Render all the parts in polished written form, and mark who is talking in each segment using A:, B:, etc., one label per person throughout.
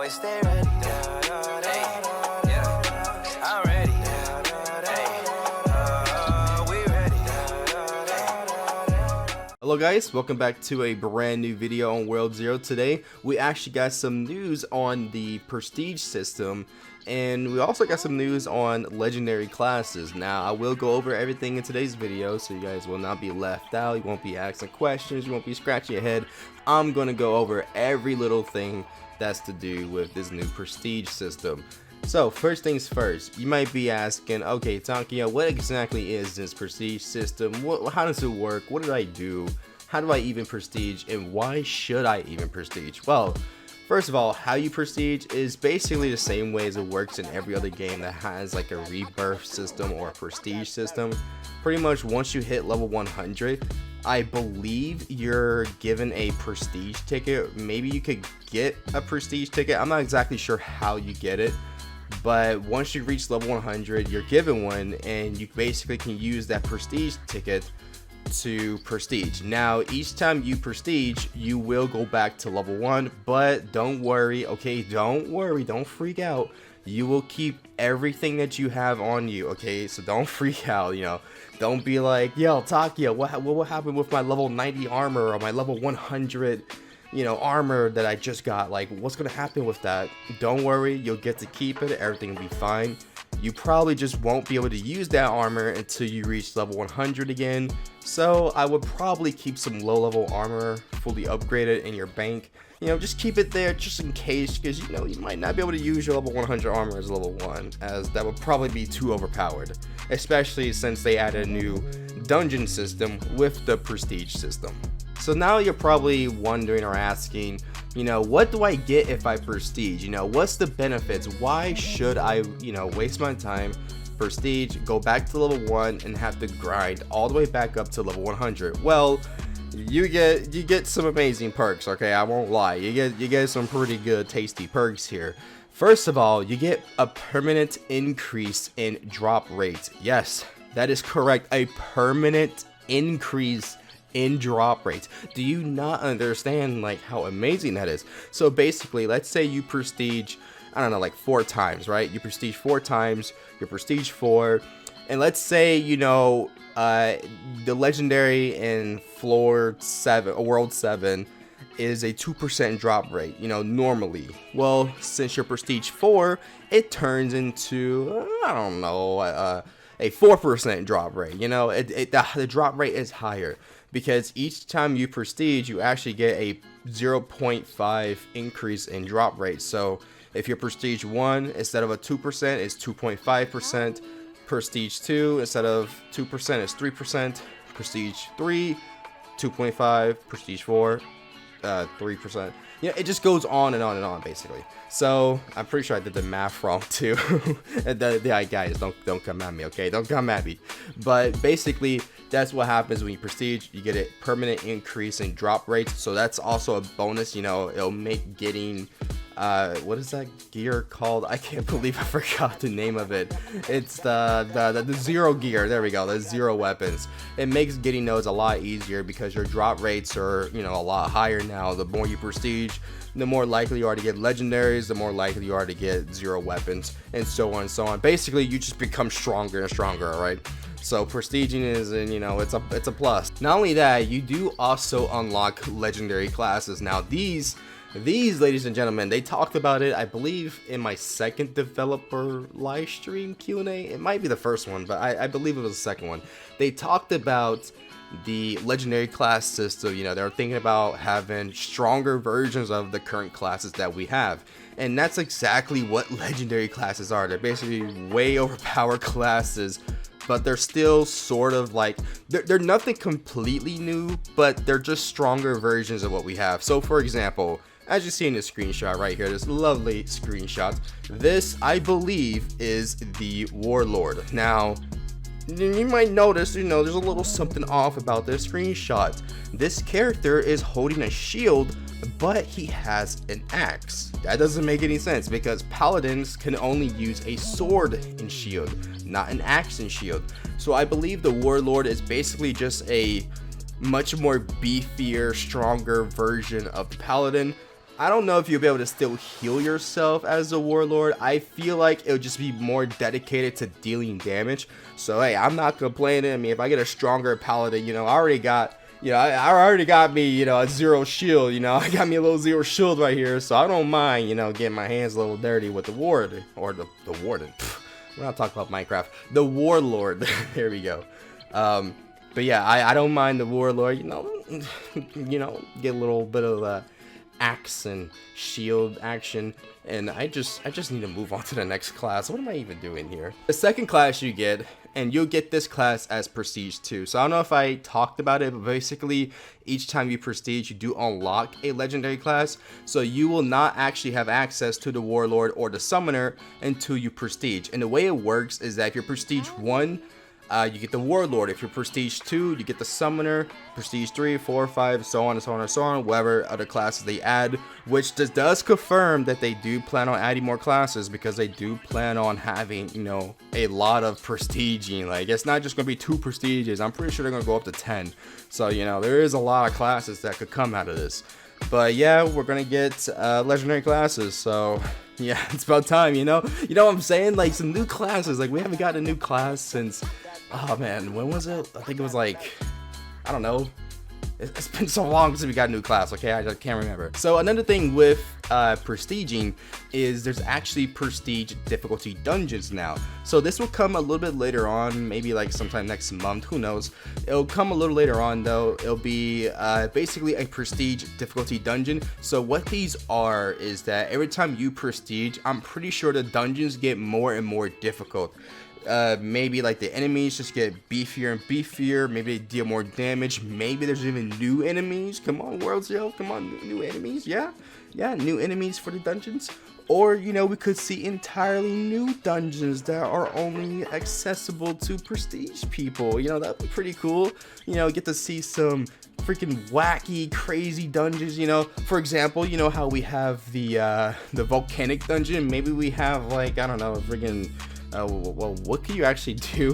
A: always stay ready. Hey, yeah, I'm ready. Hey, we ready.
B: Hello guys, welcome back to a brand new video on World Zero. Today we actually got some news on the prestige system, and we also got some news on legendary classes. Now I will go over everything in today's video, so you guys will not be left out. You won't be asking questions, you won't be scratching your head. I'm gonna go over every little thing that's to do with this new prestige system. So first things first, you might be asking, okay Takeoi, what exactly is this prestige system? How does it work? What did I do? How do I even prestige, and why should I even prestige? Well, first of all, how you prestige is basically the same way as it works in every other game that has like a rebirth system or a prestige system. Pretty much once you hit level 100, I believe you're given a prestige ticket. Maybe you could get a prestige ticket. I'm not exactly sure how you get it, but once you reach level 100, you're given one, and you basically can use that prestige ticket to prestige. Now each time you prestige, you will go back to level 1, but don't worry, okay, don't worry, don't freak out. You will keep everything that you have on you, okay? So don't freak out, you know. Don't be like, yo Takeoi, what will happen with my level 90 armor or my level 100, you know, armor that I just got? Like, what's gonna happen with that? Don't worry, you'll get to keep it, everything will be fine. You probably just won't be able to use that armor until you reach level 100 again. So I would probably keep some low level armor fully upgraded in your bank. You know, just keep it there just in case, because you know you might not be able to use your level 100 armor as level 1, as that would probably be too overpowered, especially since they added a new dungeon system with the prestige system. So now you're probably wondering or asking, you know, what do I get if I prestige? You know, what's the benefits? Why should I, you know, waste my time, prestige, go back to level 1 and have to grind all the way back up to level 100? Well, you get some amazing perks, okay? I won't lie. You get some pretty good tasty perks here. First of all, you get a permanent increase in drop rate. Yes, that is correct. A permanent increase in drop rates. Do you not understand like how amazing that is? So basically, let's say you prestige, I don't know, like 4 times, right? You prestige 4 times, you prestige 4, and let's say, you know, the legendary in floor 7 or world 7 is a 2% drop rate, you know, normally. Well, since you're prestige 4, it turns into, I don't know, a 4% drop rate. You know, the drop rate is higher, because each time you prestige, you actually get a 0.5 increase in drop rate. So if you're prestige 1, instead of a 2%, it's 2.5%. Prestige 2, instead of 2%, it's 3%. Prestige 3, 2.5. Prestige 4, 3%. You know, it just goes on and on and on, basically. So I'm pretty sure I did the math wrong too. Guys, don't come at me, okay? Don't come at me. But basically, that's what happens when you prestige. You get a permanent increase in drop rates. So that's also a bonus. You know, it'll make getting what is that gear called? I can't believe I forgot the name of it. It's the zero gear. There we go. The zero weapons. It makes getting those a lot easier because your drop rates are, you know, a lot higher now. The more you prestige, the more likely you are to get legendaries, the more likely you are to get zero weapons, and so on and so on. Basically, you just become stronger and stronger, alright? So prestiging is, and you know, it's a plus. Not only that, you do also unlock legendary classes. Now these, ladies and gentlemen, they talked about it, I believe, in my second developer live stream Q&A. It might be the first one, but I believe it was the second one. They talked about the legendary class system. You know, they're thinking about having stronger versions of the current classes that we have, and that's exactly what legendary classes are. They're basically way overpowered classes, but they're still sort of like, they're nothing completely new, but they're just stronger versions of what we have. So for example, as you see in this screenshot right here, this lovely screenshot, this I believe is the Warlord. Now you might notice, you know, there's a little something off about this screenshot. This character is holding a shield, but he has an axe. That doesn't make any sense, because paladins can only use a sword and shield, not an axe and shield. So I believe the Warlord is basically just a much more beefier, stronger version of the paladin. I don't know if you'll be able to still heal yourself as a Warlord. I feel like it'll just be more dedicated to dealing damage. So hey, I'm not complaining. I mean, if I get a stronger Paladin, you know, I already got, you know, I already got me, you know, a 0 shield. You know, I got me a little 0 shield right here, so I don't mind, you know, getting my hands a little dirty with the Warden or the Warden. We're not talking about Minecraft. The Warlord. There we go. But yeah, I don't mind the Warlord. You know, get a little bit of axe and shield action, and I just need to move on to the next class. What am I even doing here? The second class you get, and you'll get this class as Prestige 2. So I don't know if I talked about it, but basically each time you Prestige, you do unlock a legendary class. So you will not actually have access to the Warlord or the Summoner until you Prestige. And the way it works is that if you're Prestige 1, you get the Warlord. If you're Prestige 2, you get the Summoner. Prestige 3, 4, 5, so on and so on and so on, whatever other classes they add, which does confirm that they do plan on adding more classes, because they do plan on having, you know, a lot of prestiging. Like, it's not just going to be 2 prestiges. I'm pretty sure they're going to go up to 10. So, you know, there is a lot of classes that could come out of this. But yeah, we're going to get legendary classes, so yeah, it's about time, you know what I'm saying? Like, some new classes. Like, we haven't gotten a new class since, oh man, when was it? I think it was like, I don't know. It's been so long since we got a new class, okay? I just can't remember. So another thing with prestiging is there's actually prestige difficulty dungeons now. So this will come a little bit later on, maybe like sometime next month, who knows. It'll come a little later on though. It'll be basically a prestige difficulty dungeon. So what these are is that every time you prestige, I'm pretty sure the dungeons get more and more difficult. Maybe like the enemies just get beefier and beefier. Maybe they deal more damage. Maybe there's even new enemies. Come on, World Zero. Come on, new enemies. Yeah, new enemies for the dungeons. Or, you know, we could see entirely new dungeons that are only accessible to prestige people. You know, that'd be pretty cool. You know, get to see some freaking wacky, crazy dungeons. You know, for example, you know how we have the volcanic dungeon. Maybe we have, like, I don't know, freaking. Well, what can you actually do?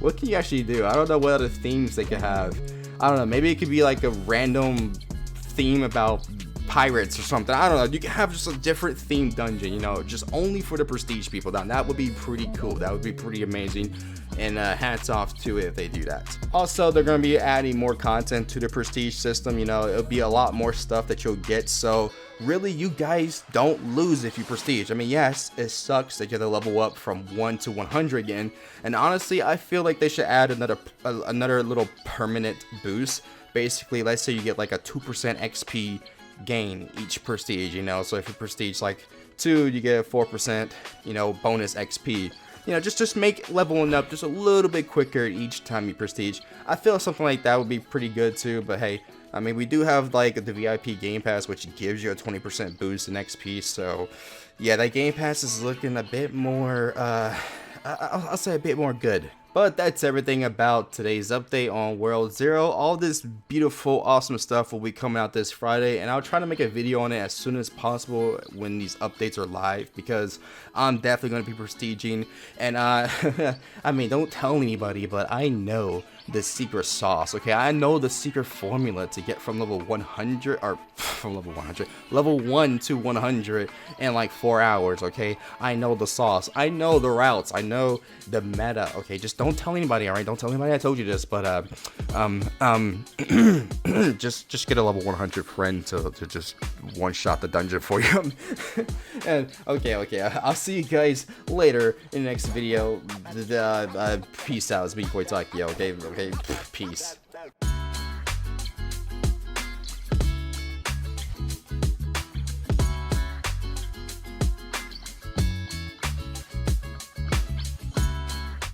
B: What can you actually do? I don't know what other themes they could have. I don't know. Maybe it could be like a random theme about pirates or something. I don't know. You can have just a different themed dungeon, you know, just only for the prestige people. Now, that would be pretty cool. That would be pretty amazing. And hats off to it if they do that. Also, they're going to be adding more content to the prestige system. You know, it'll be a lot more stuff that you'll get. So really, you guys don't lose if you prestige. I mean, yes, it sucks that you have to level up from 1 to 100 again. And honestly, I feel like they should add another little permanent boost. Basically, let's say you get like a 2% XP gain each prestige, you know. So if you prestige like 2, you get a 4%, you know, bonus XP. You know, just make leveling up just a little bit quicker each time you prestige. I feel something like that would be pretty good too, but hey, I mean, we do have like the VIP Game Pass, which gives you a 20% boost in XP, so yeah, that Game Pass is looking a bit more, I'll say a bit more good. But that's everything about today's update on World Zero. All this beautiful, awesome stuff will be coming out this Friday, and I'll try to make a video on it as soon as possible when these updates are live, because I'm definitely going to be prestiging. And I mean, don't tell anybody, but I know the secret sauce, okay? I know the secret formula to get from level 100, or from level 1 to 100 in like 4 hours, okay? I know the sauce, I know the routes, I know the meta, okay? Just don't tell anybody, alright? Don't tell anybody I told you this, but just get a level 100 friend to just one-shot the dungeon for you. And okay, I'll see you guys later in the next video. Peace out. It's me, Takeoi, okay, peace.